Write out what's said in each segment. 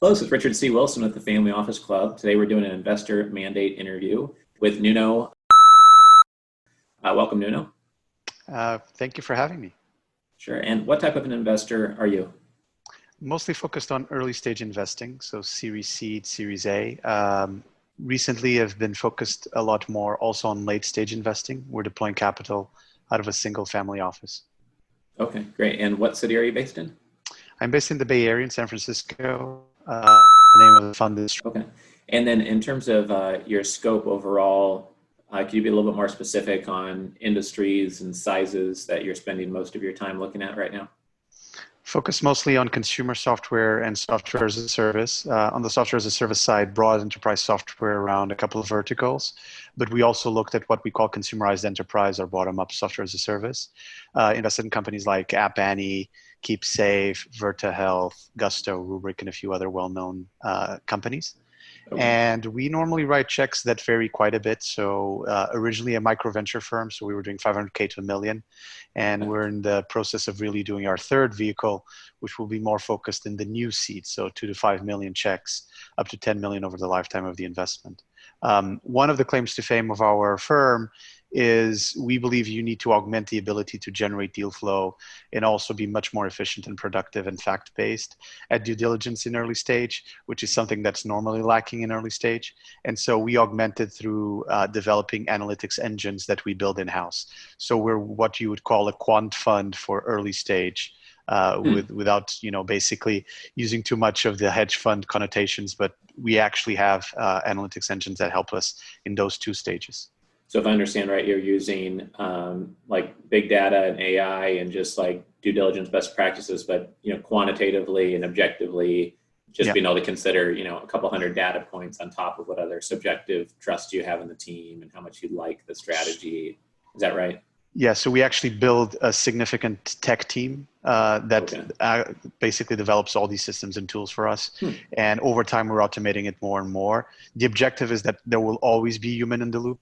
Hello, this is Richard C. Wilson with the Family Office Club. Today we're doing an investor mandate interview with Nuno. Welcome, Nuno. Thank you for having me. Sure. And what type of an investor are you? Mostly focused on early stage investing, so Series C, Series A. Recently, I've been focused a lot more also on late stage investing. We're deploying capital out of a single family office. Okay, great. And what city are you based in? I'm based in the Bay Area in San Francisco. The name of the fund is. Okay. And then in terms of your scope overall, can you be a little bit more specific on industries and sizes that you're spending most of your time looking at right now? Focus mostly on consumer software and software as a service. On the software as a service side, broad enterprise software around a couple of verticals, but we also looked at what we call consumerized enterprise or bottom-up software as a service. Invested in companies like App Annie, KeepSafe, Verta Health, Gusto, Rubrik, and a few other well-known companies. Okay. And we normally write checks that vary quite a bit. So originally a micro venture firm, so we were doing 500K to a million. And we're in the process of really doing our third vehicle, which will be more focused in the new seed. So 2 to 5 million checks, up to 10 million over the lifetime of the investment. One of the claims to fame of our firm is we believe you need to augment the ability to generate deal flow and also be much more efficient and productive and fact-based at due diligence in early stage, which is something that's normally lacking in early stage. And so we augmented through developing analytics engines that we build in-house. So we're what you would call a quant fund for early stage. Without basically using too much of the hedge fund connotations, but we actually have analytics engines that help us in those two stages. So if I understand right, you're using like big data and AI and just like due diligence best practices, but quantitatively and objectively, just being able to consider a couple hundred data points on top of what other subjective trust you have in the team and how much you like the strategy. Is that right? Yeah, so we actually build a significant tech team that basically develops all these systems and tools for us. And over time, we're automating it more and more. The objective is that there will always be human in the loop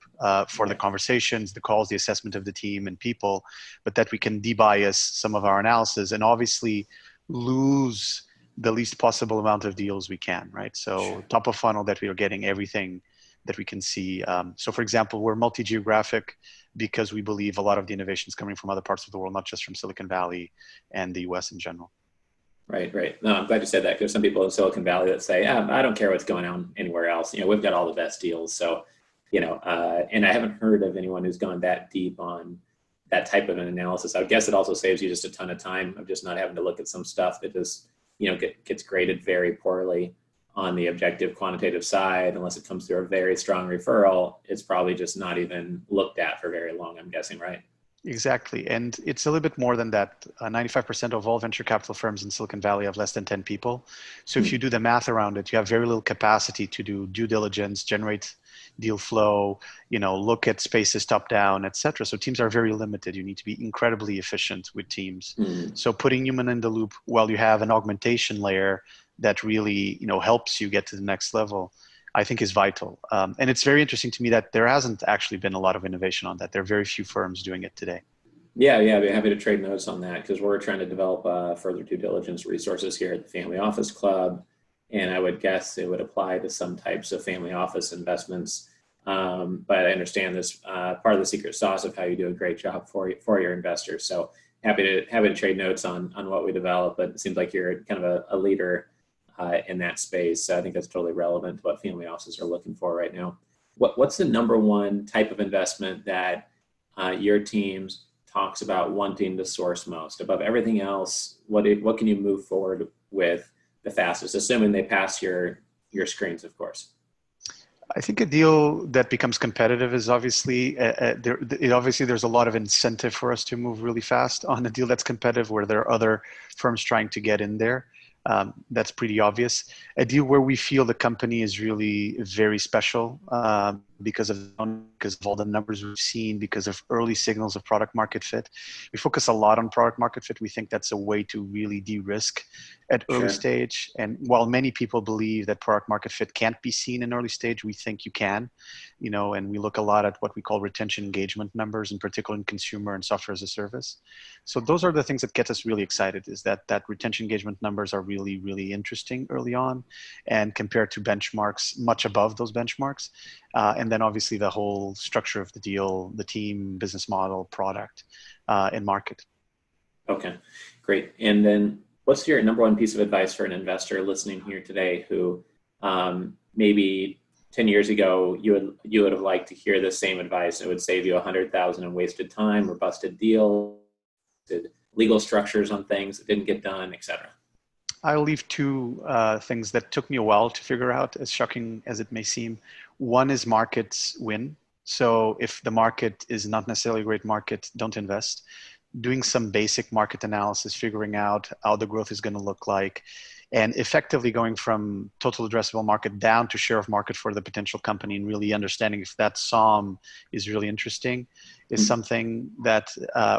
for the conversations, the calls, the assessment of the team and people, but that we can debias some of our analysis and obviously lose the least possible amount of deals we can, right? So top of funnel that we are getting everything that we can see. So for example, we're multi-geographic because we believe a lot of the innovation is coming from other parts of the world, not just from Silicon Valley and the US in general. Right. No, I'm glad you said that because some people in Silicon Valley that say, I don't care what's going on anywhere else. We've got all the best deals. So, and I haven't heard of anyone who's gone that deep on that type of an analysis. I would guess it also saves you just a ton of time of just not having to look at some stuff that just, gets graded very poorly on the objective quantitative side. Unless it comes through a very strong referral, it's probably just not even looked at for very long, I'm guessing, right? Exactly. And it's a little bit more than that. 95% of all venture capital firms in Silicon Valley have less than 10 people. So if you do the math around it, you have very little capacity to do due diligence, generate deal flow, look at spaces top down, et cetera. So teams are very limited. You need to be incredibly efficient with teams. So putting human in the loop while you have an augmentation layer that really, helps you get to the next level, I think is vital. And it's very interesting to me that there hasn't actually been a lot of innovation on that. There are very few firms doing it today. Yeah, I'd be happy to trade notes on that because we're trying to develop further due diligence resources here at the Family Office Club. And I would guess it would apply to some types of family office investments. But I understand this part of the secret sauce of how you do a great job for your investors. So happy to trade notes on what we develop, but it seems like you're kind of a leader in that space. So I think that's totally relevant to what family offices are looking for right now. What's the number one type of investment that your team talks about wanting to source most above everything else? What can you move forward with the fastest, assuming they pass your screens, of course? I think a deal that becomes competitive is obviously there's a lot of incentive for us to move really fast on a deal that's competitive where there are other firms trying to get in there. That's pretty obvious. A deal where we feel the company is really very special because of all the numbers we've seen, because of early signals of product market fit. We focus a lot on product market fit. We think that's a way to really de-risk at early Sure. stage. And while many people believe that product market fit can't be seen in early stage, we think you can, and we look a lot at what we call retention engagement numbers, in particular in consumer and software as a service. So those are the things that get us really excited, is that retention engagement numbers are really, really interesting early on, and compared to benchmarks, much above those benchmarks. And then obviously the whole structure of the deal, the team, business model, product, and market. Okay, great. And then what's your number one piece of advice for an investor listening here today who maybe 10 years ago you would have liked to hear the same advice? It would save you $100,000 in wasted time or busted deals, legal structures on things that didn't get done, etc. I'll leave two things that took me a while to figure out, as shocking as it may seem. One is markets win. So if the market is not necessarily a great market, don't invest. Doing some basic market analysis, figuring out how the growth is going to look like, and effectively going from total addressable market down to share of market for the potential company, and really understanding if that SOM is really interesting is something that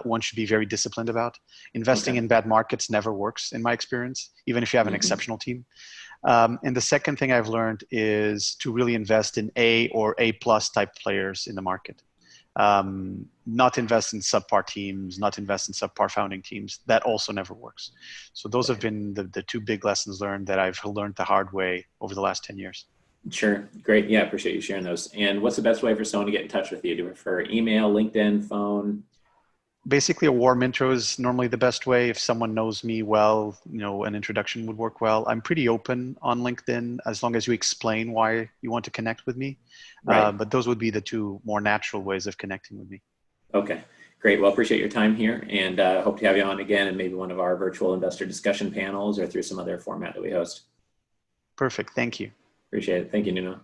one should be very disciplined about. Investing in bad markets never works, in my experience, even if you have an exceptional team. And the second thing I've learned is to really invest in A or A plus type players in the market. Not invest in subpar teams, not invest in subpar founding teams. That also never works. So those have been the two big lessons learned that I've learned the hard way over the last 10 years. Sure. Great. Yeah, appreciate you sharing those. And what's the best way for someone to get in touch with you? Do you prefer email, LinkedIn, phone? Basically, a warm intro is normally the best way. If someone knows me well, an introduction would work well. I'm pretty open on LinkedIn as long as you explain why you want to connect with me. Right. But those would be the two more natural ways of connecting with me. Okay, great. Well, appreciate your time here, and hope to have you on again in maybe one of our virtual investor discussion panels or through some other format that we host. Perfect. Thank you. Appreciate it. Thank you, Nuno.